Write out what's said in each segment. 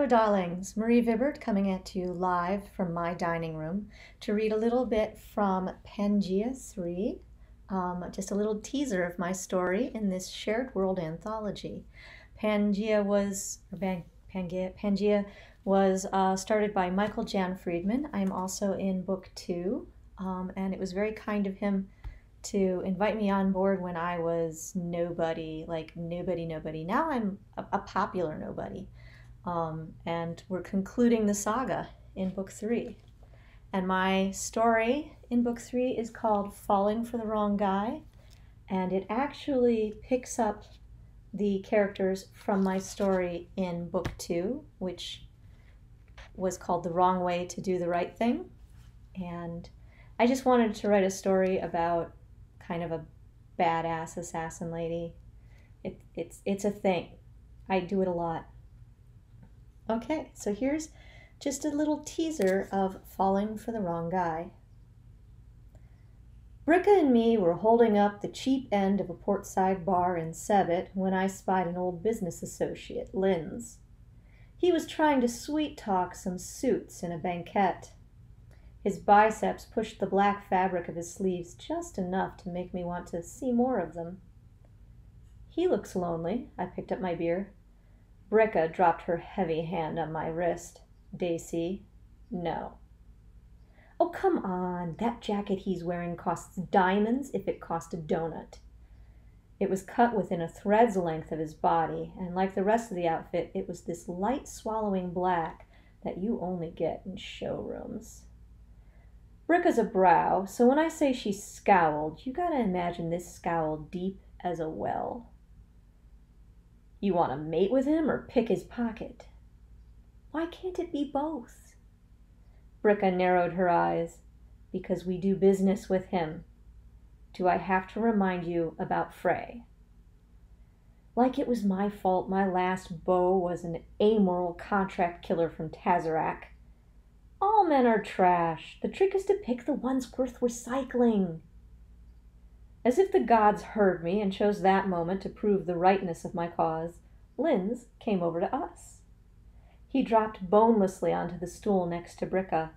Hello, darlings. Marie Vibert coming at you live from my dining room to read a little bit from Pangaea III, just a little teaser of my story in this shared world anthology. Pangaea was, or Pangaea was started by Michael Jan Friedman. I'm also in book 2, and it was very kind of him to invite me on board when I was nobody, like nobody. Now I'm a popular nobody. And we're concluding the saga in book 3. And my story in book 3 is called Falling for the Wrong Guy, and it actually picks up the characters from my story in book 2, which was called The Wrong Way to Do the Right Thing. And I just wanted to write a story about kind of a badass assassin lady. It's a thing. I do it a lot. Okay, so here's just a little teaser of Falling for the Wrong Guy. Bricka and me were holding up the cheap end of a portside bar in Sebit when I spied an old business associate, Linz. He was trying to sweet-talk some suits in a banquette. His biceps pushed the black fabric of his sleeves just enough to make me want to see more of them. He looks lonely. I picked up my beer. Bricka dropped her heavy hand on my wrist. Daisy, no. Oh, come on. That jacket he's wearing costs diamonds if it cost a donut. It was cut within a thread's length of his body, and like the rest of the outfit, it was this light-swallowing black that you only get in showrooms. Bricka's a brow, so when I say she scowled, you gotta imagine this scowl deep as a well. You want to mate with him or pick his pocket? Why can't it be both? Bricka narrowed her eyes. Because we do business with him. Do I have to remind you about Frey? Like it was my fault my last beau was an amoral contract killer from Tazarak. All men are trash. The trick is to pick the ones worth recycling. As if the gods heard me and chose that moment to prove the rightness of my cause, Linz came over to us. He dropped bonelessly onto the stool next to Bricka.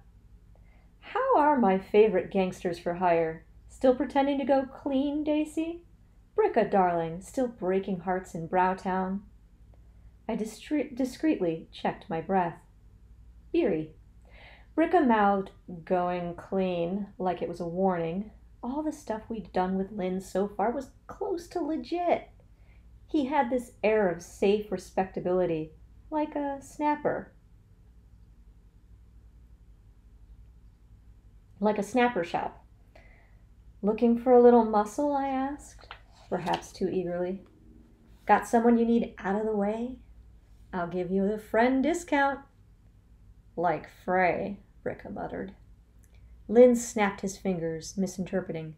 How are my favorite gangsters for hire? Still pretending to go clean, Daisy? Bricka, darling, still breaking hearts in Browtown? I discreetly checked my breath. Beery. Bricka mouthed, going clean, like it was a warning. All the stuff we'd done with Linz so far was close to legit. He had this air of safe respectability, like a snapper. Like a snapper shop. Looking for a little muscle, I asked, perhaps too eagerly. Got someone you need out of the way? I'll give you the friend discount. Like Frey, Bricka muttered. Linz snapped his fingers, misinterpreting.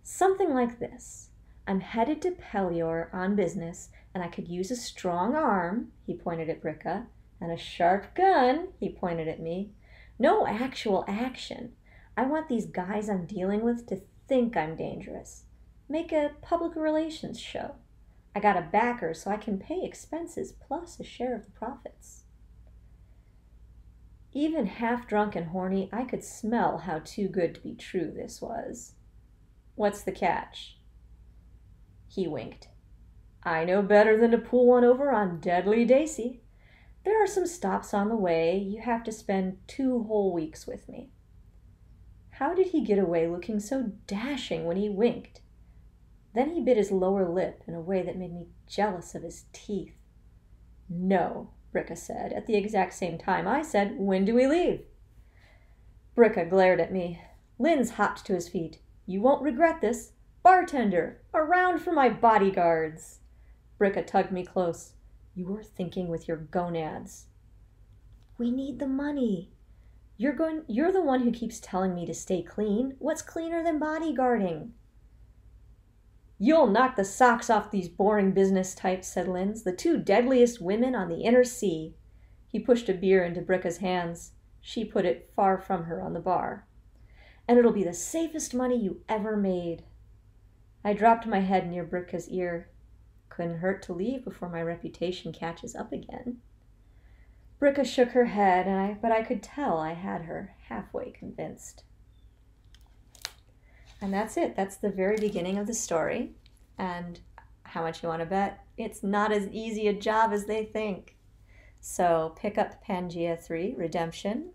Something like this. I'm headed to Pelior on business, and I could use a strong arm, he pointed at Bricka, and a sharp gun, he pointed at me. No actual action. I want these guys I'm dealing with to think I'm dangerous. Make a public relations show. I got a backer so I can pay expenses plus a share of the profits. Even half-drunk and horny, I could smell how too good to be true this was. What's the catch? He winked. I know better than to pull one over on Deadly Daisy. There are some stops on the way. You have to spend 2 whole weeks with me. How did he get away looking so dashing when he winked? Then he bit his lower lip in a way that made me jealous of his teeth. No, Bricka said. At the exact same time I said, when do we leave? Bricka glared at me. Linz hopped to his feet. You won't regret this. Bartender, a round for my bodyguards. Bricka tugged me close. You were thinking with your gonads. We need the money. You're the one who keeps telling me to stay clean. What's cleaner than bodyguarding? You'll knock the socks off these boring business types, said Linz, the 2 deadliest women on the inner sea. He pushed a beer into Bricka's hands. She put it far from her on the bar. And it'll be the safest money you ever made. I dropped my head near Bricka's ear. Couldn't hurt to leave before my reputation catches up again. Bricka shook her head, but I could tell I had her halfway convinced. And that's it. That's the very beginning of the story. And how much you want to bet? It's not as easy a job as they think. So pick up Pangaea III, Redemption,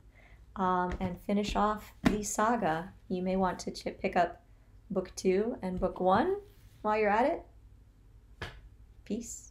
and finish off the saga. You may want to pick up book 2 and book 1 while you're at it. Peace.